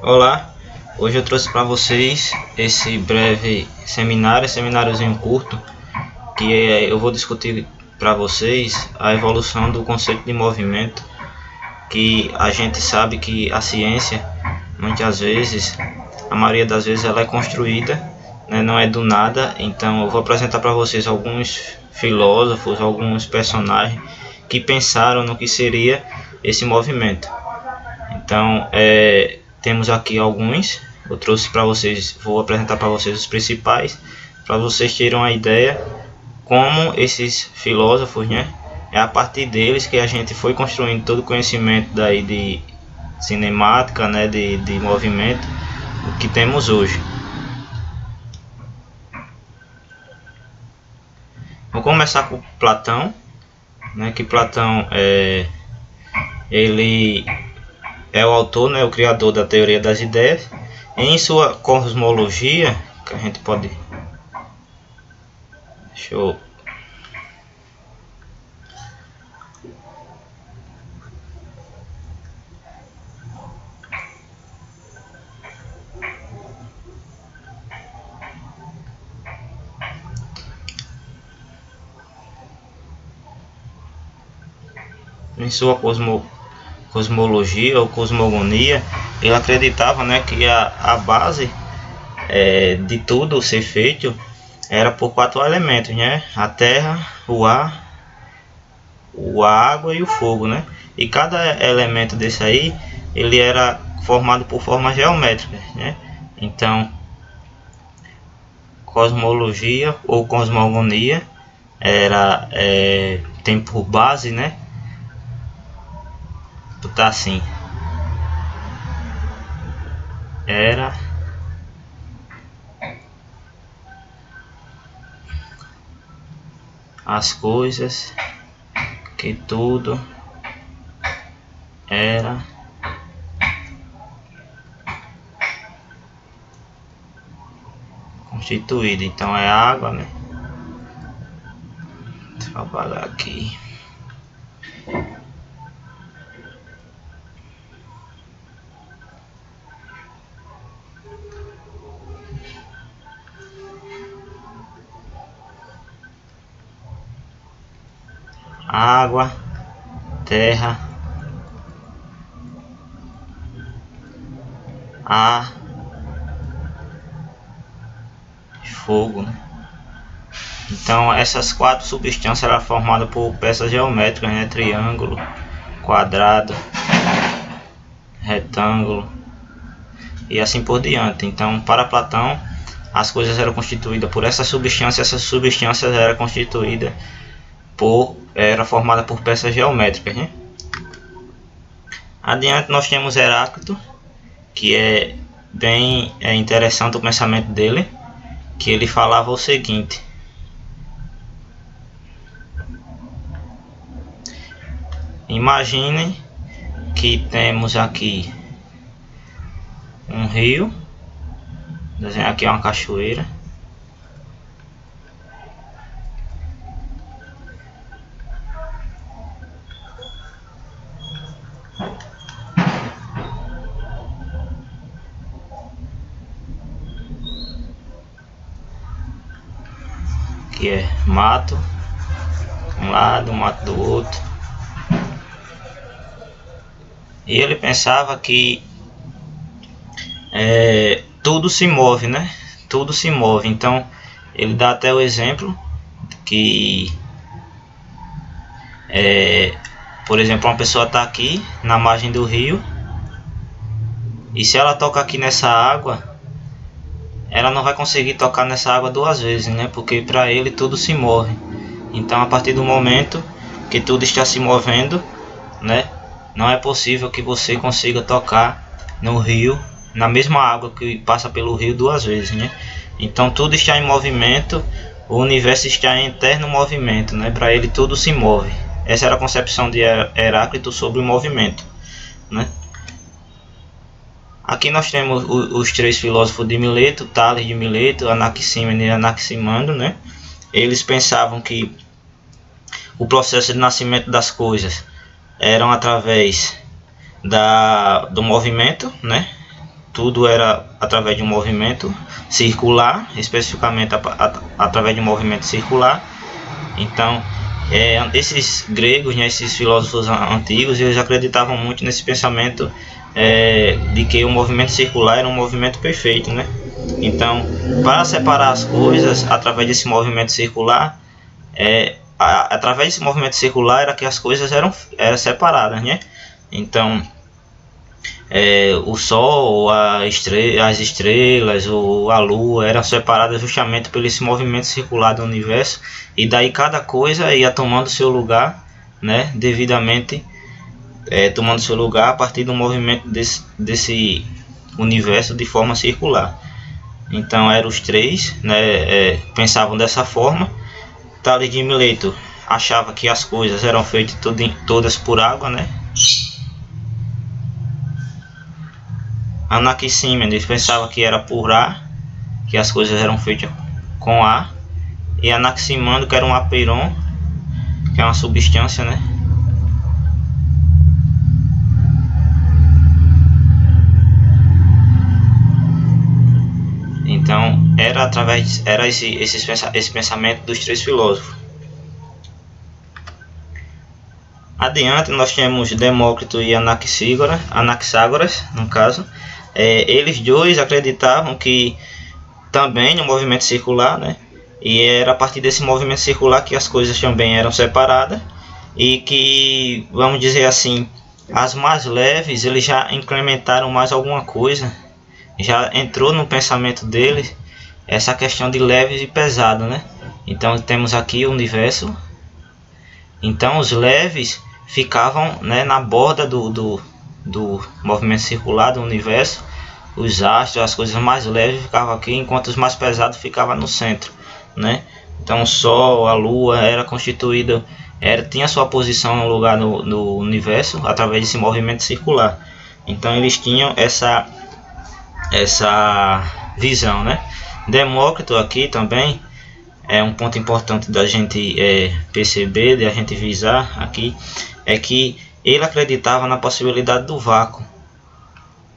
Olá, hoje eu trouxe para vocês esse breve semináriozinho curto, que eu vou discutir para vocês a evolução do conceito de movimento, que a gente sabe que a ciência, muitas vezes, a maioria das vezes ela é construída, né, não é do nada. Então eu vou apresentar para vocês alguns filósofos, alguns personagens que pensaram no que seria esse movimento. Então, temos aqui alguns, eu trouxe para vocês, vou apresentar para vocês os principais, para vocês terem uma ideia como esses filósofos, né, é a partir deles que a gente foi construindo todo o conhecimento daí de cinemática, né, de movimento, o que temos hoje. Vou começar com Platão, né, que Platão ele é o autor, né, o criador da teoria das ideias. Em sua cosmologia, que a gente pode... Deixa eu... Em sua cosmologia ou cosmogonia, ele acreditava, né, que a base de tudo ser feito era por 4 elementos, né? A terra, o ar, a água e o fogo, né? E cada elemento desse aí, ele era formado por formas geométricas, né? Então, cosmologia ou cosmogonia tem por base, né? Tá assim, era as coisas que tudo era constituído. Então é água, né? Deixa eu apagar aqui. Água, terra, ar, fogo, né? Então essas 4 substâncias eram formadas por peças geométricas, né? Triângulo, quadrado, retângulo e assim por diante. Então, para Platão, as coisas eram constituídas por essas substâncias eram constituídas era formada por peças geométricas, né? Adiante nós temos Heráclito, que é bem interessante o pensamento dele, que ele falava o seguinte: imagine que temos aqui um rio, desenhar aqui uma cachoeira, que é mato de um lado, mato do outro. E ele pensava que tudo se move, né? Tudo se move. Então ele dá até o exemplo que, por exemplo, uma pessoa está aqui na margem do rio, e se ela toca aqui nessa água, ela não vai conseguir tocar nessa água 2 vezes, né? Porque para ele tudo se move. Então, a partir do momento que tudo está se movendo, né, não é possível que você consiga tocar no rio, na mesma água que passa pelo rio 2 vezes, né? Então tudo está em movimento, o universo está em eterno movimento, né? Para ele tudo se move. Essa era a concepção de Heráclito sobre o movimento, né? Aqui nós temos os 3 filósofos de Mileto, Tales de Mileto, Anaxímenes e Anaximandro, né? Eles pensavam que o processo de nascimento das coisas eram através do movimento, né? tudo era através de um movimento circular, especificamente através de um movimento circular. Então, esses gregos, né, esses filósofos antigos, eles acreditavam muito nesse pensamento de que o movimento circular era um movimento perfeito, né? Então, para separar as coisas através desse movimento circular, através desse movimento circular era que as coisas eram separadas, né? Então, o Sol, as estrelas, a Lua eram separadas justamente por esse movimento circular do universo, e daí cada coisa ia tomando seu lugar, né, devidamente tomando seu lugar a partir do movimento desse universo de forma circular. Então eram os três, né, pensavam dessa forma. Tales de Mileto achava que as coisas eram feitas todas por água, né? Anaxímenes pensava que era por ar, que as coisas eram feitas com ar. E Anaximandro, que era um apeiron, que é uma substância, né? Então era esse pensamento dos três filósofos. Adiante nós temos Demócrito e Anaxágoras, no caso. Eles dois acreditavam que também no movimento circular, né? E era a partir desse movimento circular que as coisas também eram separadas, e que, vamos dizer assim, as mais leves eles já incrementaram mais alguma coisa, já entrou no pensamento deles essa questão de leves e pesado, né? Então temos aqui o universo. Então os leves ficavam, né, na borda do movimento circular do universo. Os astros, as coisas mais leves ficavam aqui, enquanto os mais pesados ficavam no centro, né? Então o Sol, a Lua era constituído, tinha sua posição no lugar no universo através desse movimento circular. Então eles tinham essa visão, né? Demócrito aqui também é um ponto importante da gente perceber, de a gente visar aqui, é que ele acreditava na possibilidade do vácuo,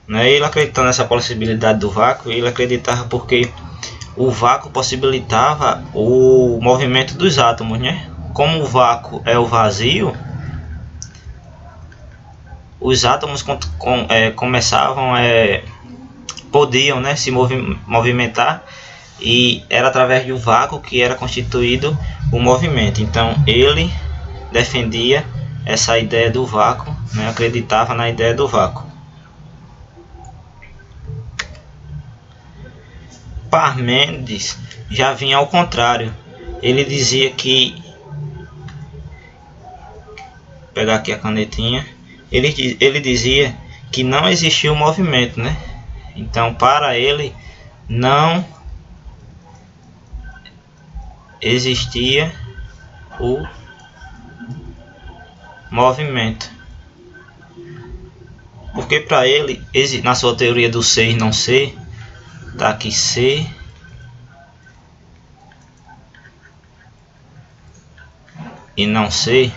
né? Ele acreditando nessa possibilidade do vácuo, ele acreditava porque o vácuo possibilitava o movimento dos átomos, né? Como o vácuo é o vazio, os átomos podiam, né, se movimentar, e era através do vácuo que era constituído o movimento. Então ele defendia essa ideia do vácuo, né? Acreditava na ideia do vácuo. Parmênides já vinha ao contrário. Ele dizia que, vou pegar aqui a canetinha, ele dizia que não existia o movimento, né? Então para ele não existia o movimento, porque para ele, na sua teoria do ser e não ser, tá aqui ser e não ser,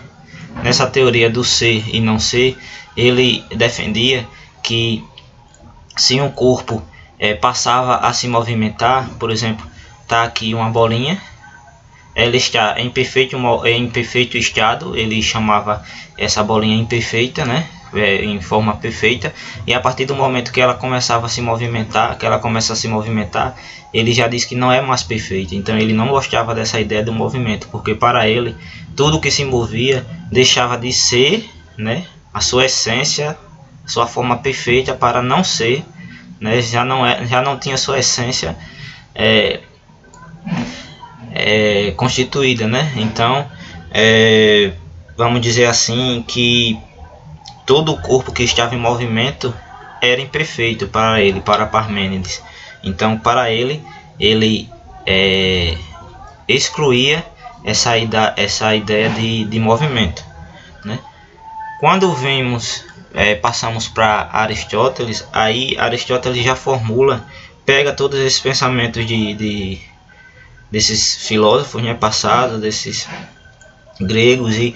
nessa teoria do ser e não ser, ele defendia que se um corpo passava a se movimentar, por exemplo, tá aqui uma bolinha, ela está em perfeito estado, ele chamava essa bolinha imperfeita, né? Em forma perfeita, e a partir do momento que ela começava a se movimentar, ele já disse que não é mais perfeita. Então ele não gostava dessa ideia do movimento, porque para ele tudo que se movia deixava de ser, né, a sua essência, sua forma perfeita, para não ser, né, já não tinha sua essência constituída, né? Então vamos dizer assim que todo o corpo que estava em movimento era imperfeito para ele, para Parmênides. Então para ele excluía essa ideia de movimento, né? Quando passamos para Aristóteles, aí Aristóteles já pega todos esses pensamentos desses filósofos, né, passados, desses gregos, e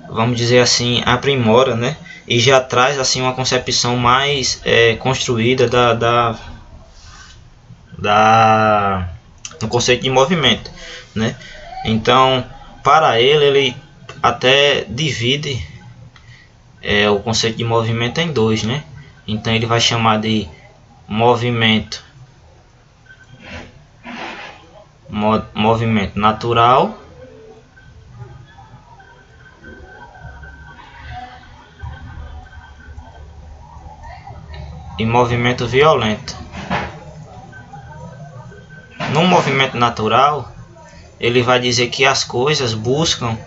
vamos dizer assim, aprimora, né, e já traz assim uma concepção mais construída do conceito de movimento, né? Então, para ele até divide o conceito de movimento em dois, né? Então ele vai chamar de movimento natural e movimento violento. No movimento natural, ele vai dizer que as coisas buscam,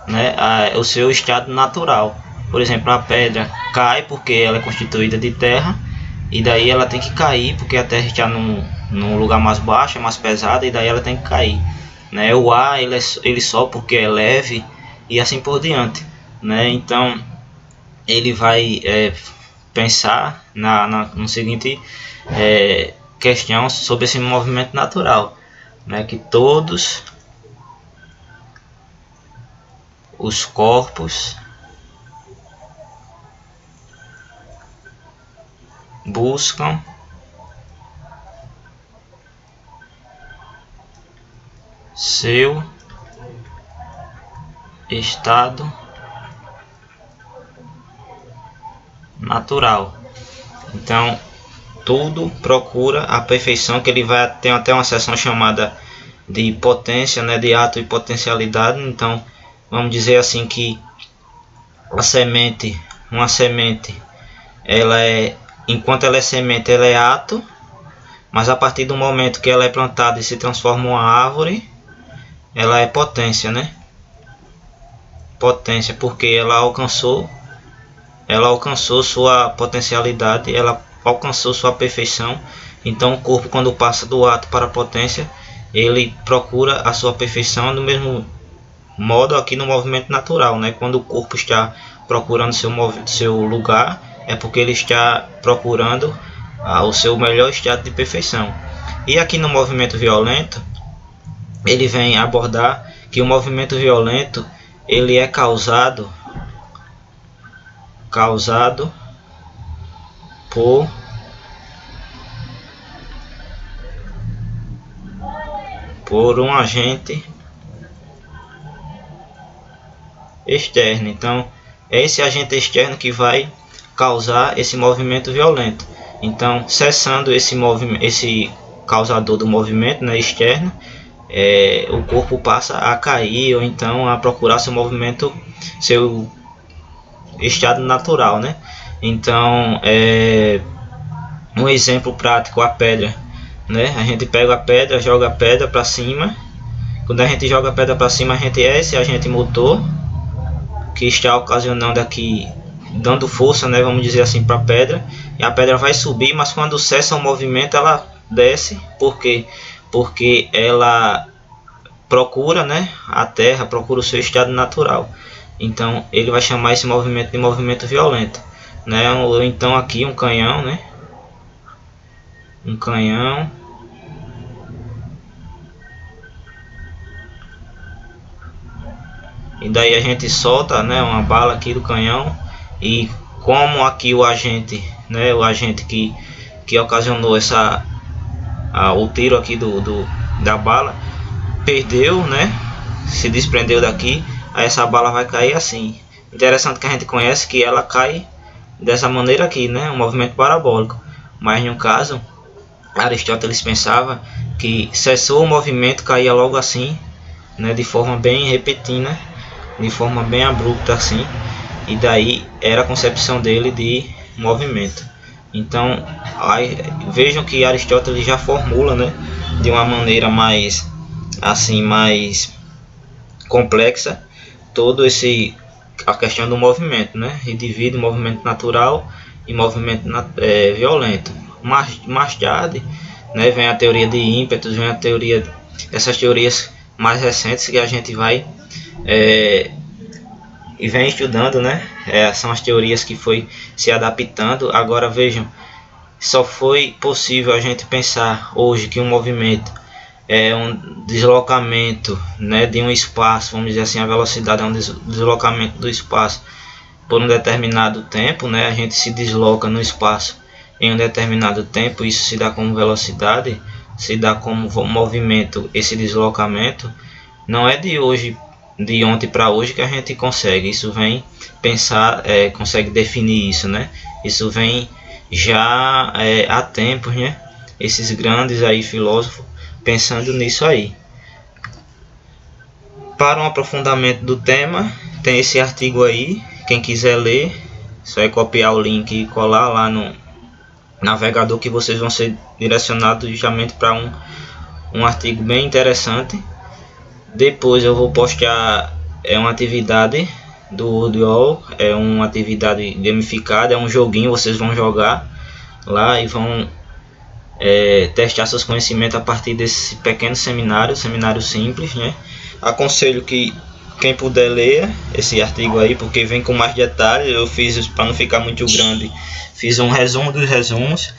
né, o seu estado natural. Por exemplo, a pedra cai porque ela é constituída de terra, e daí ela tem que cair porque a terra está num lugar mais baixo, mais pesada, e daí ela tem que cair, né? O ar ele só porque é leve, e assim por diante, né? Então ele vai pensar no seguinte questão sobre esse movimento natural, né? Que todos os corpos buscam seu estado natural. Então tudo procura a perfeição, que ele vai ter até uma seção chamada de potência, né, de ato e potencialidade. Então vamos dizer assim que uma semente, ela enquanto ela é semente, ela é ato, mas a partir do momento que ela é plantada e se transforma em uma árvore, ela é potência, né? Potência, porque ela alcançou sua potencialidade, ela alcançou sua perfeição. Então o corpo, quando passa do ato para a potência, ele procura a sua perfeição do mesmo modo aqui no movimento natural, né? Quando o corpo está procurando seu lugar, é porque ele está procurando o seu melhor estado de perfeição. E aqui no movimento violento, ele vem abordar que o movimento violento ele é causado por um agente externo. Então é esse agente externo que vai causar esse movimento violento. Então, cessando esse causador do movimento, né, externo, o corpo passa a cair, ou então a procurar seu estado natural, né? Então, um exemplo prático, a pedra, né? A gente pega a pedra, joga a pedra para cima. Quando a gente joga a pedra para cima, a gente esse agente motor que está ocasionando aqui, dando força, né, vamos dizer assim, para a pedra, e a pedra vai subir, mas quando cessa o movimento ela desce. Por quê? Porque ela procura, né, a terra procura o seu estado natural. Então ele vai chamar esse movimento de movimento violento, né? Ou então aqui um canhão, né, um canhão e daí a gente solta, né, uma bala aqui do canhão, e como aqui o agente, né, que ocasionou o tiro aqui da bala perdeu, né, se desprendeu daqui, aí essa bala vai cair assim. Interessante que a gente conhece que ela cai dessa maneira aqui, né, um movimento parabólico, mas no caso Aristóteles pensava que cessou o movimento, caía logo assim, né, de forma bem repentina, de forma bem abrupta assim, e daí era a concepção dele de movimento. Então aí, vejam que Aristóteles já formula, né, de uma maneira mais complexa a questão do movimento, né, e divide o movimento natural e movimento violento. Mais tarde, né, vem a teoria de ímpetos, essas teorias mais recentes que a gente vai e vem estudando, né? São as teorias que foi se adaptando. Agora vejam, só foi possível a gente pensar hoje que um movimento é um deslocamento, né, de um espaço, vamos dizer assim, a velocidade é um deslocamento do espaço por um determinado tempo, né? A gente se desloca no espaço em um determinado tempo, isso se dá como velocidade, se dá como movimento, esse deslocamento. Não é de ontem para hoje que a gente consegue. Isso vem pensar, consegue definir isso, né? Isso vem já há tempos, né? Esses grandes aí filósofos pensando nisso aí. Para um aprofundamento do tema, tem esse artigo aí. Quem quiser ler, só é copiar o link e colar lá no navegador que vocês vão ser direcionados justamente para um artigo bem interessante. Depois eu vou postar uma atividade do Wordwall, é uma atividade gamificada, é um joguinho, vocês vão jogar lá e vão testar seus conhecimentos a partir desse pequeno seminário simples, né? Aconselho que quem puder ler esse artigo aí, porque vem com mais detalhes. Eu fiz para não ficar muito grande, fiz um resumo dos resumos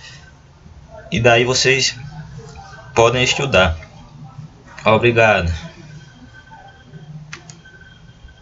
e daí vocês podem estudar. Obrigado.